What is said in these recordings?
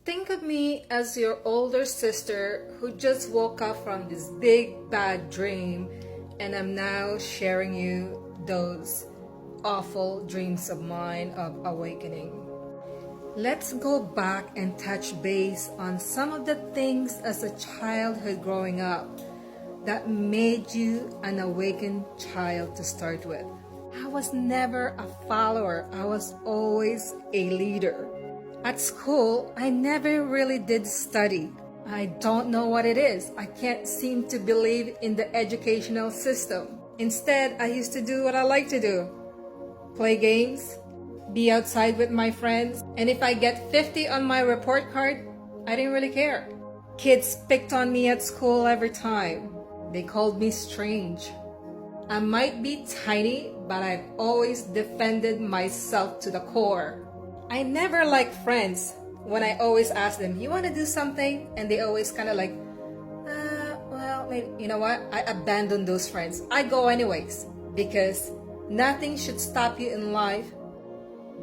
Think of me as your older sister who just woke up from this big bad dream, and I'm now sharing you those awful dreams of mine of awakening. Let's go back and touch base on some of the things as a childhood growing up that made you an awakened child to start with. I was never a follower, I was always a leader. At school, I never really did study. I don't know what it is. I can't seem to believe in the educational system. Instead, I used to do what I like to do. Play games, be outside with my friends, and if I get 50 on my report card, I didn't really care. Kids picked on me at school every time. They called me strange. I might be tiny, but I've always defended myself to the core. I never liked friends when I always ask them, you want to do something? And they always kind of like, well, maybe, you know what? I abandoned those friends. I go anyways because nothing should stop you in life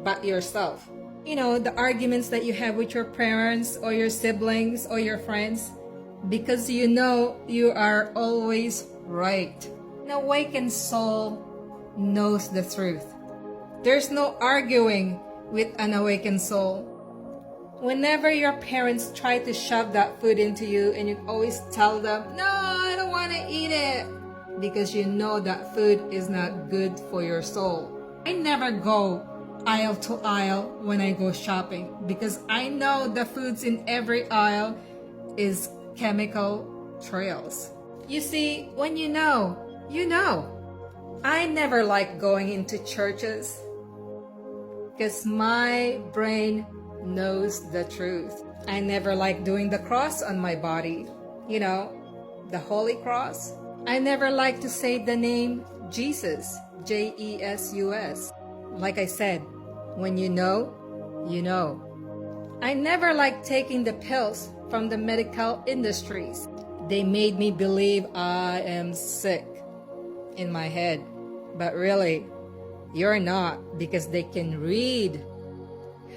but yourself. You know, the arguments that you have with your parents or your siblings or your friends, because you know you are always right. An awakened soul knows the truth. There's no arguing with an awakened soul. Whenever your parents try to shove that food into you and you always tell them, no, I don't want to eat it, because you know that food is not good for your soul. I never go aisle to aisle when I go shopping because I know the foods in every aisle is chemical trails. You see, when you know, you know. I never liked going into churches because my brain knows the truth. I never liked doing the cross on my body. You know, the Holy Cross. I never liked to say the name Jesus, Jesus. Like I said, when you know, you know. I never liked taking the pills from the medical industries. They made me believe I am sick in my head. But really, you're not, because they can read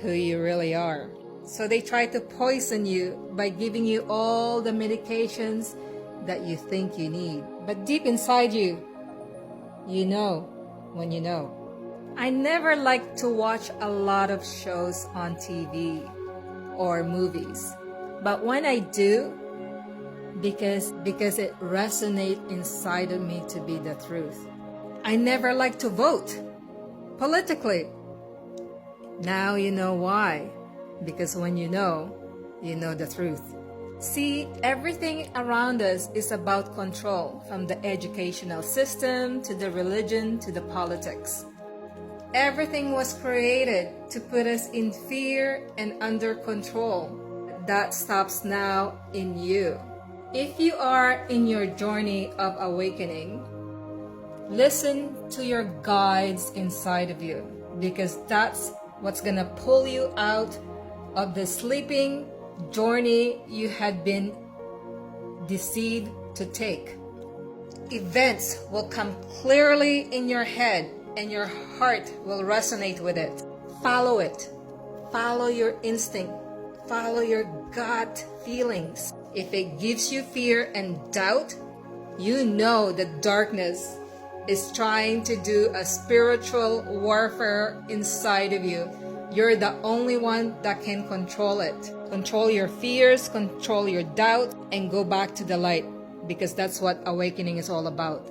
who you really are. So they try to poison you by giving you all the medications that you think you need. But deep inside you, you know when you know. I never liked to watch a lot of shows on TV or movies. But when I do, because it resonates inside of me to be the truth. I never liked to vote politically. Now you know why. Because when you know the truth. See, everything around us is about control, from the educational system to the religion to the politics. Everything was created to put us in fear and under control. That stops now in you. If you are in your journey of awakening, listen to your guides inside of you, because that's what's gonna pull you out of the sleeping journey you had been deceived to take. Events will come clearly in your head and your heart will resonate with it. Follow it. Follow your instinct. Follow your gut feelings. If it gives you fear and doubt, you know that darkness is trying to do a spiritual warfare inside of you. You're the only one that can control it. Control your fears, control your doubt, and go back to the light, because that's what awakening is all about.